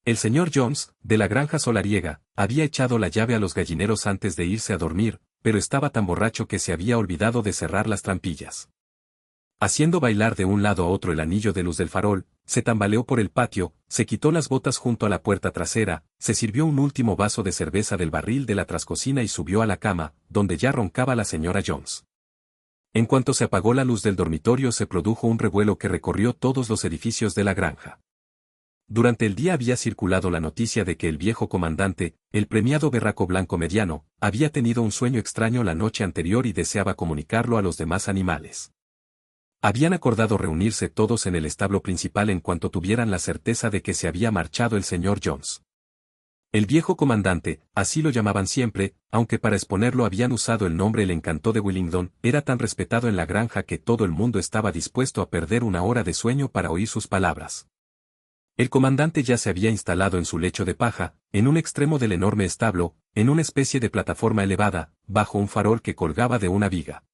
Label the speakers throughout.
Speaker 1: El señor Jones, de la granja solariega, había echado la llave a los gallineros antes de irse a dormir, pero estaba tan borracho que se había olvidado de cerrar las trampillas. Haciendo bailar de un lado a otro el anillo de luz del farol, se tambaleó por el patio, se quitó las botas junto a la puerta trasera, se sirvió un último vaso de cerveza del barril de la trascocina y subió a la cama, donde ya roncaba la señora Jones. En cuanto se apagó la luz del dormitorio se produjo un revuelo que recorrió todos los edificios de la granja. Durante el día había circulado la noticia de que el viejo comandante, el premiado berraco blanco mediano, había tenido un sueño extraño la noche anterior y deseaba comunicarlo a los demás animales. Habían acordado reunirse todos en el establo principal en cuanto tuvieran la certeza de que se había marchado el señor Jones. El viejo comandante, así lo llamaban siempre, aunque para exponerlo habían usado el nombre El Encanto de Willingdon, era tan respetado en la granja que todo el mundo estaba dispuesto a perder una hora de sueño para oír sus palabras. El comandante ya se había instalado en su lecho de paja, en un extremo del enorme establo, en una especie de plataforma elevada, bajo un farol que colgaba de una viga.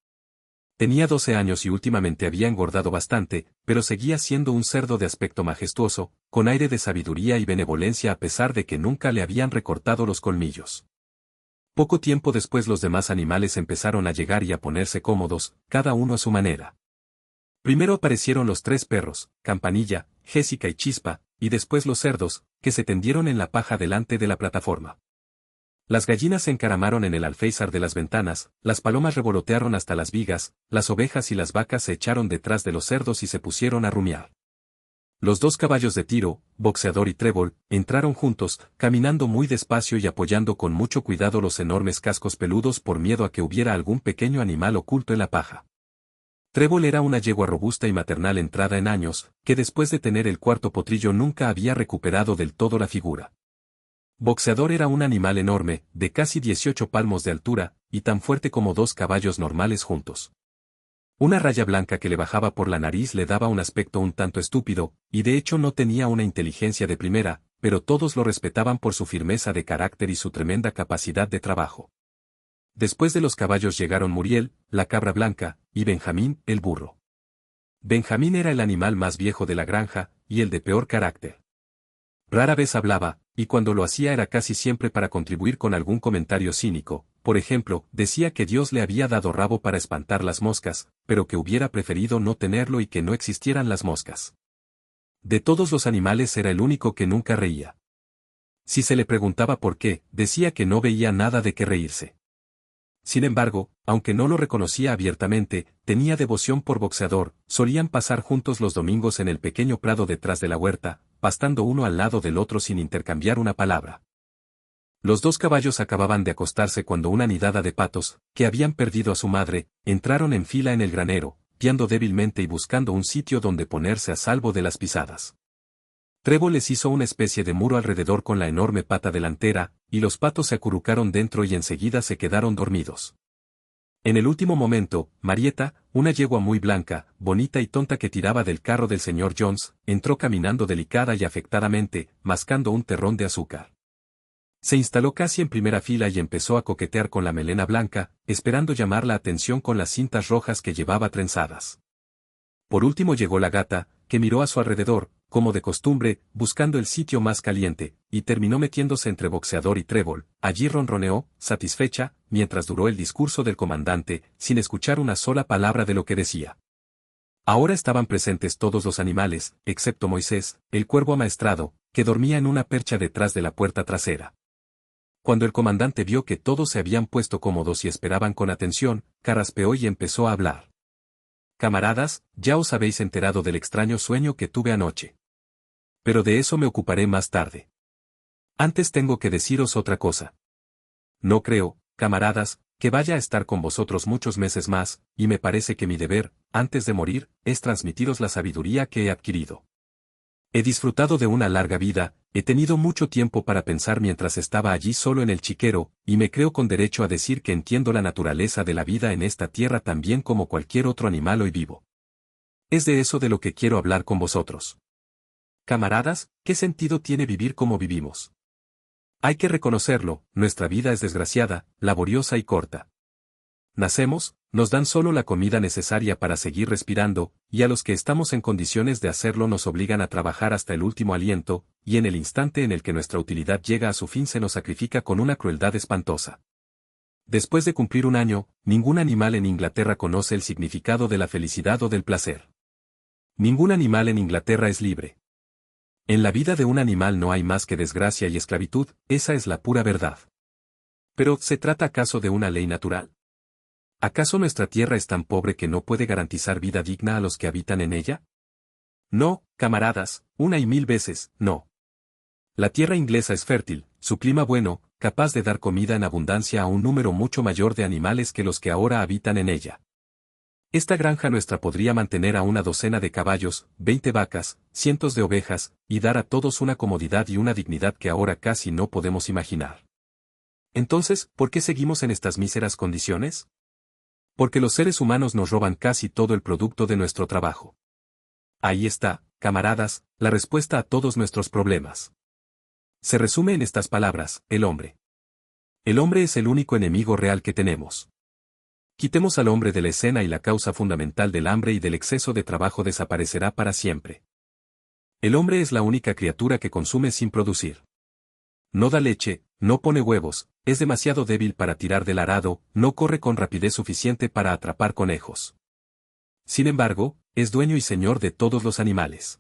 Speaker 1: Tenía 12 años y últimamente había engordado bastante, pero seguía siendo un cerdo de aspecto majestuoso, con aire de sabiduría y benevolencia a pesar de que nunca le habían recortado los colmillos. Poco tiempo después los demás animales empezaron a llegar y a ponerse cómodos, cada uno a su manera. Primero aparecieron los 3 perros, Campanilla, Jéssica y Chispa, y después los cerdos, que se tendieron en la paja delante de la plataforma. Las gallinas se encaramaron en el alféizar de las ventanas, las palomas revolotearon hasta las vigas, las ovejas y las vacas se echaron detrás de los cerdos y se pusieron a rumiar. Los 2 caballos de tiro, Boxeador y Trébol, entraron juntos, caminando muy despacio y apoyando con mucho cuidado los enormes cascos peludos por miedo a que hubiera algún pequeño animal oculto en la paja. Trébol era una yegua robusta y maternal entrada en años, que después de tener el 4º potrillo nunca había recuperado del todo la figura. Boxeador era un animal enorme, de casi 18 palmos de altura, y tan fuerte como 2 caballos normales juntos. Una raya blanca que le bajaba por la nariz le daba un aspecto un tanto estúpido, y de hecho no tenía una inteligencia de primera, pero todos lo respetaban por su firmeza de carácter y su tremenda capacidad de trabajo. Después de los caballos llegaron Muriel, la cabra blanca, y Benjamín, el burro. Benjamín era el animal más viejo de la granja, y el de peor carácter. Rara vez hablaba, y cuando lo hacía era casi siempre para contribuir con algún comentario cínico. Por ejemplo, decía que Dios le había dado rabo para espantar las moscas, pero que hubiera preferido no tenerlo y que no existieran las moscas. De todos los animales era el único que nunca reía. Si se le preguntaba por qué, decía que no veía nada de qué reírse. Sin embargo, aunque no lo reconocía abiertamente, tenía devoción por Boxeador, solían pasar juntos los domingos en el pequeño prado detrás de la huerta, pastando uno al lado del otro sin intercambiar una palabra. Los 2 caballos acababan de acostarse cuando una nidada de patos, que habían perdido a su madre, entraron en fila en el granero, piando débilmente y buscando un sitio donde ponerse a salvo de las pisadas. Trébol les hizo una especie de muro alrededor con la enorme pata delantera, y los patos se acurrucaron dentro y enseguida se quedaron dormidos. En el último momento, Marieta, una yegua muy blanca, bonita y tonta que tiraba del carro del señor Jones, entró caminando delicada y afectadamente, mascando un terrón de azúcar. Se instaló casi en primera fila y empezó a coquetear con la melena blanca, esperando llamar la atención con las cintas rojas que llevaba trenzadas. Por último llegó la gata, que miró a su alrededor, como de costumbre, buscando el sitio más caliente, y terminó metiéndose entre Boxeador y Trébol. Allí ronroneó, satisfecha, mientras duró el discurso del comandante, sin escuchar una sola palabra de lo que decía. Ahora estaban presentes todos los animales, excepto Moisés, el cuervo amaestrado, que dormía en una percha detrás de la puerta trasera. Cuando el comandante vio que todos se habían puesto cómodos y esperaban con atención, carraspeó y empezó a hablar. Camaradas, ya os habéis enterado del extraño sueño que tuve anoche. Pero de eso me ocuparé más tarde. Antes tengo que deciros otra cosa. No creo, camaradas, que vaya a estar con vosotros muchos meses más, y me parece que mi deber, antes de morir, es transmitiros la sabiduría que he adquirido. He disfrutado de una larga vida, he tenido mucho tiempo para pensar mientras estaba allí solo en el chiquero, y me creo con derecho a decir que entiendo la naturaleza de la vida en esta tierra tan bien como cualquier otro animal hoy vivo. Es de eso de lo que quiero hablar con vosotros. Camaradas, ¿qué sentido tiene vivir como vivimos? Hay que reconocerlo, nuestra vida es desgraciada, laboriosa y corta. Nacemos, nos dan solo la comida necesaria para seguir respirando, y a los que estamos en condiciones de hacerlo nos obligan a trabajar hasta el último aliento, y en el instante en el que nuestra utilidad llega a su fin se nos sacrifica con una crueldad espantosa. Después de cumplir un año, ningún animal en Inglaterra conoce el significado de la felicidad o del placer. Ningún animal en Inglaterra es libre. En la vida de un animal no hay más que desgracia y esclavitud, esa es la pura verdad. Pero, ¿se trata acaso de una ley natural? ¿Acaso nuestra tierra es tan pobre que no puede garantizar vida digna a los que habitan en ella? No, camaradas, una y mil veces, no. La tierra inglesa es fértil, su clima bueno, capaz de dar comida en abundancia a un número mucho mayor de animales que los que ahora habitan en ella. Esta granja nuestra podría mantener a una docena de caballos, 20 vacas, cientos de ovejas, y dar a todos una comodidad y una dignidad que ahora casi no podemos imaginar. Entonces, ¿por qué seguimos en estas míseras condiciones? Porque los seres humanos nos roban casi todo el producto de nuestro trabajo. Ahí está, camaradas, la respuesta a todos nuestros problemas. Se resume en estas palabras: el hombre. El hombre es el único enemigo real que tenemos. Quitemos al hombre de la escena y la causa fundamental del hambre y del exceso de trabajo desaparecerá para siempre. El hombre es la única criatura que consume sin producir. No da leche, no pone huevos, es demasiado débil para tirar del arado, no corre con rapidez suficiente para atrapar conejos. Sin embargo, es dueño y señor de todos los animales.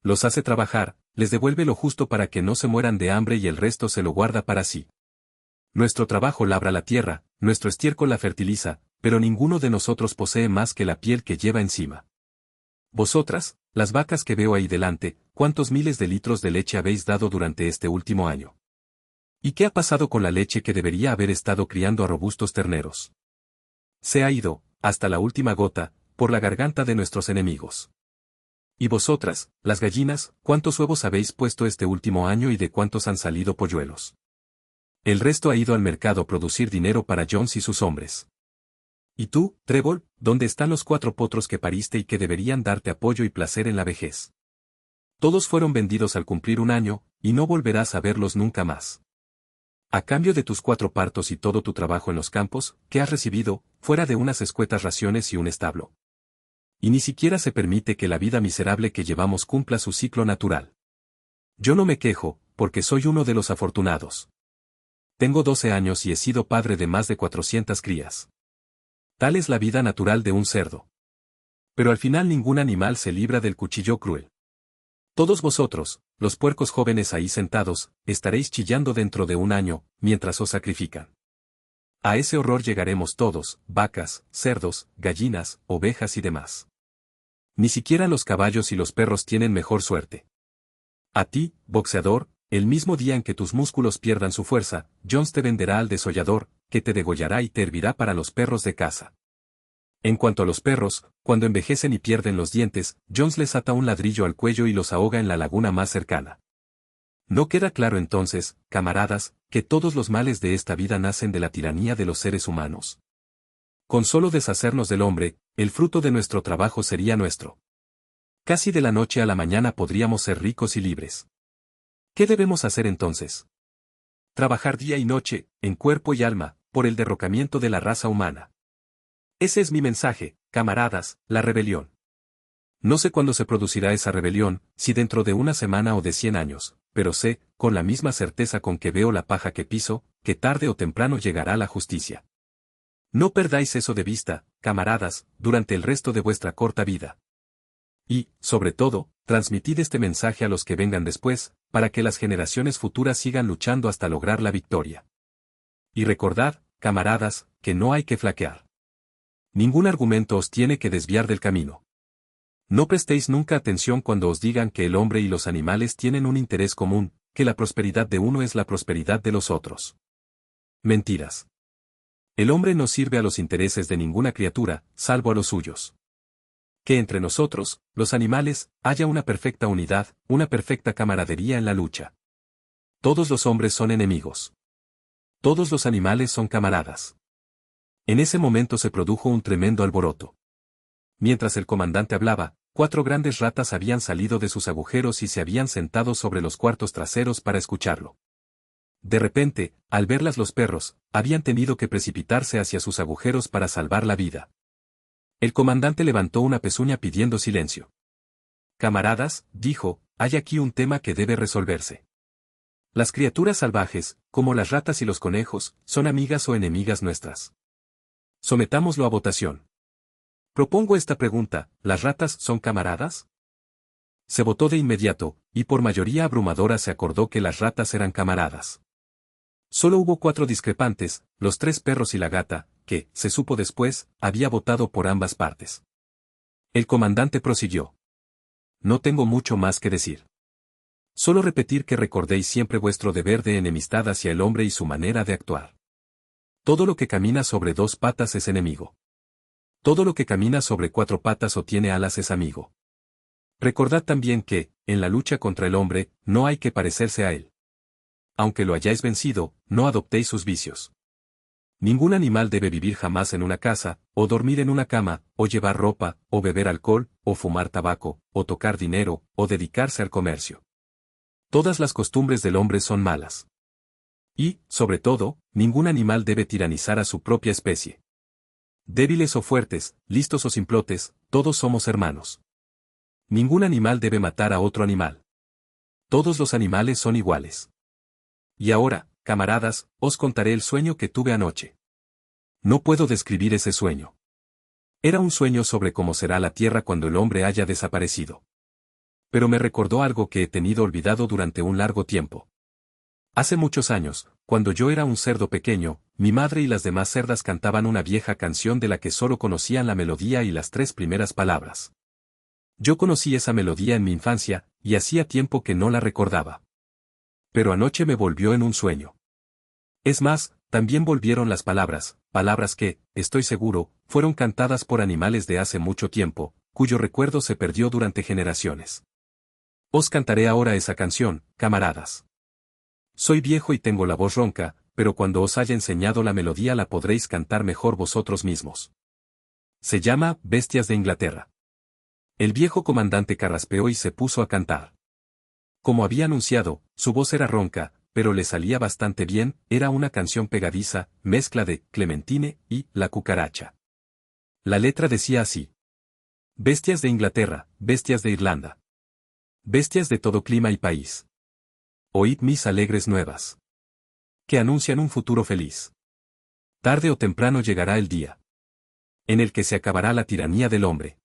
Speaker 1: Los hace trabajar, les devuelve lo justo para que no se mueran de hambre y el resto se lo guarda para sí. Nuestro trabajo labra la tierra, nuestro estiércol la fertiliza, pero ninguno de nosotros posee más que la piel que lleva encima. Vosotras, las vacas que veo ahí delante, ¿cuántos miles de litros de leche habéis dado durante este último año? ¿Y qué ha pasado con la leche que debería haber estado criando a robustos terneros? Se ha ido, hasta la última gota, por la garganta de nuestros enemigos. Y vosotras, las gallinas, ¿cuántos huevos habéis puesto este último año y de cuántos han salido polluelos? El resto ha ido al mercado a producir dinero para Jones y sus hombres. ¿Y tú, Trébol, dónde están los 4 potros que pariste y que deberían darte apoyo y placer en la vejez? Todos fueron vendidos al cumplir un año, y no volverás a verlos nunca más. A cambio de tus 4 partos y todo tu trabajo en los campos, ¿qué has recibido, fuera de unas escuetas raciones y un establo? Y ni siquiera se permite que la vida miserable que llevamos cumpla su ciclo natural. Yo no me quejo, porque soy uno de los afortunados. Tengo 12 años y he sido padre de más de 400 crías. Tal es la vida natural de un cerdo. Pero al final ningún animal se libra del cuchillo cruel. Todos vosotros, los puercos jóvenes ahí sentados, estaréis chillando dentro de un año, mientras os sacrifican. A ese horror llegaremos todos, vacas, cerdos, gallinas, ovejas y demás. Ni siquiera los caballos y los perros tienen mejor suerte. A ti, boxeador, el mismo día en que tus músculos pierdan su fuerza, Jones te venderá al desollador, que te degollará y te hervirá para los perros de caza. En cuanto a los perros, cuando envejecen y pierden los dientes, Jones les ata un ladrillo al cuello y los ahoga en la laguna más cercana. ¿No queda claro entonces, camaradas, que todos los males de esta vida nacen de la tiranía de los seres humanos? Con solo deshacernos del hombre, el fruto de nuestro trabajo sería nuestro. Casi de la noche a la mañana podríamos ser ricos y libres. ¿Qué debemos hacer entonces? Trabajar día y noche, en cuerpo y alma, por el derrocamiento de la raza humana. Ese es mi mensaje, camaradas, la rebelión. No sé cuándo se producirá esa rebelión, si dentro de una semana o de 100 años, pero sé, con la misma certeza con que veo la paja que piso, que tarde o temprano llegará la justicia. No perdáis eso de vista, camaradas, durante el resto de vuestra corta vida. Y, sobre todo, transmitid este mensaje a los que vengan después, para que las generaciones futuras sigan luchando hasta lograr la victoria. Y recordad, camaradas, que no hay que flaquear. Ningún argumento os tiene que desviar del camino. No prestéis nunca atención cuando os digan que el hombre y los animales tienen un interés común, que la prosperidad de uno es la prosperidad de los otros. Mentiras. El hombre no sirve a los intereses de ninguna criatura, salvo a los suyos. Que entre nosotros, los animales, haya una perfecta unidad, una perfecta camaradería en la lucha. Todos los hombres son enemigos. Todos los animales son camaradas. En ese momento se produjo un tremendo alboroto. Mientras el comandante hablaba, 4 grandes ratas habían salido de sus agujeros y se habían sentado sobre los cuartos traseros para escucharlo. De repente, al verlas los perros, habían tenido que precipitarse hacia sus agujeros para salvar la vida. El comandante levantó una pezuña pidiendo silencio. Camaradas, dijo, hay aquí un tema que debe resolverse. Las criaturas salvajes, como las ratas y los conejos, ¿son amigas o enemigas nuestras? Sometámoslo a votación. Propongo esta pregunta, ¿las ratas son camaradas? Se votó de inmediato, y por mayoría abrumadora se acordó que las ratas eran camaradas. Solo hubo 4 discrepantes, los 3 perros y la gata, que, se supo después, había votado por ambas partes. El comandante prosiguió. No tengo mucho más que decir. Solo repetir que recordéis siempre vuestro deber de enemistad hacia el hombre y su manera de actuar. Todo lo que camina sobre 2 patas es enemigo. Todo lo que camina sobre 4 patas o tiene alas es amigo. Recordad también que, en la lucha contra el hombre, no hay que parecerse a él. Aunque lo hayáis vencido, no adoptéis sus vicios. Ningún animal debe vivir jamás en una casa, o dormir en una cama, o llevar ropa, o beber alcohol, o fumar tabaco, o tocar dinero, o dedicarse al comercio. Todas las costumbres del hombre son malas. Y, sobre todo, ningún animal debe tiranizar a su propia especie. Débiles o fuertes, listos o simplotes, todos somos hermanos. Ningún animal debe matar a otro animal. Todos los animales son iguales. Y ahora, camaradas, os contaré el sueño que tuve anoche. No puedo describir ese sueño. Era un sueño sobre cómo será la tierra cuando el hombre haya desaparecido. Pero me recordó algo que he tenido olvidado durante un largo tiempo. Hace muchos años, cuando yo era un cerdo pequeño, mi madre y las demás cerdas cantaban una vieja canción de la que solo conocían la melodía y las 3 primeras palabras. Yo conocí esa melodía en mi infancia, y hacía tiempo que no la recordaba. Pero anoche me volvió en un sueño. Es más, también volvieron las palabras que, estoy seguro, fueron cantadas por animales de hace mucho tiempo, cuyo recuerdo se perdió durante generaciones. Os cantaré ahora esa canción, camaradas. Soy viejo y tengo la voz ronca, pero cuando os haya enseñado la melodía la podréis cantar mejor vosotros mismos. Se llama Bestias de Inglaterra. El viejo comandante carraspeó y se puso a cantar. Como había anunciado, su voz era ronca, pero le salía bastante bien, era una canción pegadiza, mezcla de Clementine y La cucaracha. La letra decía así. Bestias de Inglaterra, bestias de Irlanda. Bestias de todo clima y país. Oíd mis alegres nuevas. Que anuncian un futuro feliz. Tarde o temprano llegará el día en el que se acabará la tiranía del hombre.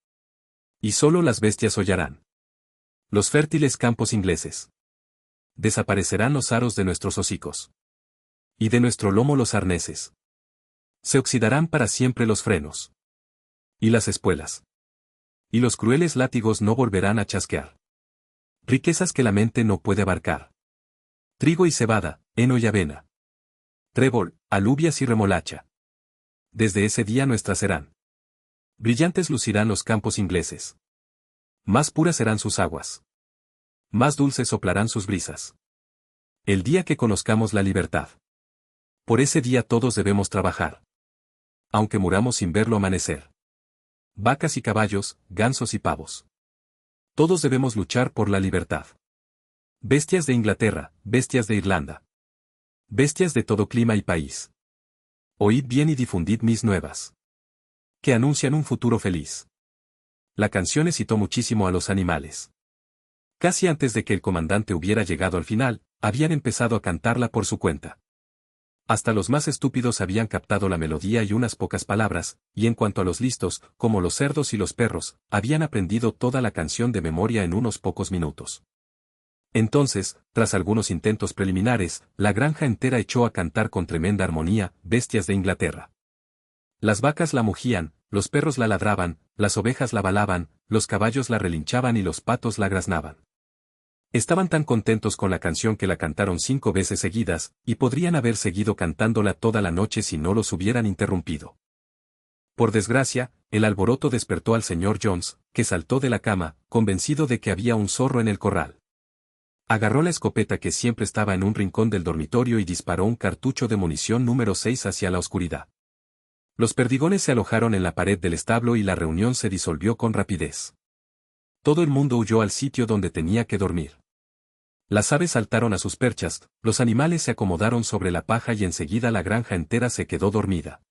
Speaker 1: Y solo las bestias hollarán los fértiles campos ingleses. Desaparecerán los aros de nuestros hocicos. Y de nuestro lomo los arneses. Se oxidarán para siempre los frenos. Y las espuelas. Y los crueles látigos no volverán a chasquear. Riquezas que la mente no puede abarcar. Trigo y cebada, heno y avena. Trébol, alubias y remolacha. Desde ese día nuestras serán. Brillantes lucirán los campos ingleses. Más puras serán sus aguas. Más dulces soplarán sus brisas. El día que conozcamos la libertad. Por ese día todos debemos trabajar. Aunque muramos sin verlo amanecer. Vacas y caballos, gansos y pavos. Todos debemos luchar por la libertad. Bestias de Inglaterra, bestias de Irlanda. Bestias de todo clima y país. Oíd bien y difundid mis nuevas. Que anuncian un futuro feliz. La canción excitó muchísimo a los animales. Casi antes de que el comandante hubiera llegado al final, habían empezado a cantarla por su cuenta. Hasta los más estúpidos habían captado la melodía y unas pocas palabras, y en cuanto a los listos, como los cerdos y los perros, habían aprendido toda la canción de memoria en unos pocos minutos. Entonces, tras algunos intentos preliminares, la granja entera echó a cantar con tremenda armonía, Bestias de Inglaterra. Las vacas la mugían, los perros la ladraban, las ovejas la balaban, los caballos la relinchaban y los patos la graznaban. Estaban tan contentos con la canción que la cantaron 5 veces seguidas, y podrían haber seguido cantándola toda la noche si no los hubieran interrumpido. Por desgracia, el alboroto despertó al señor Jones, que saltó de la cama, convencido de que había un zorro en el corral. Agarró la escopeta que siempre estaba en un rincón del dormitorio y disparó un cartucho de munición número 6 hacia la oscuridad. Los perdigones se alojaron en la pared del establo y la reunión se disolvió con rapidez. Todo el mundo huyó al sitio donde tenía que dormir. Las aves saltaron a sus perchas, los animales se acomodaron sobre la paja y enseguida la granja entera se quedó dormida.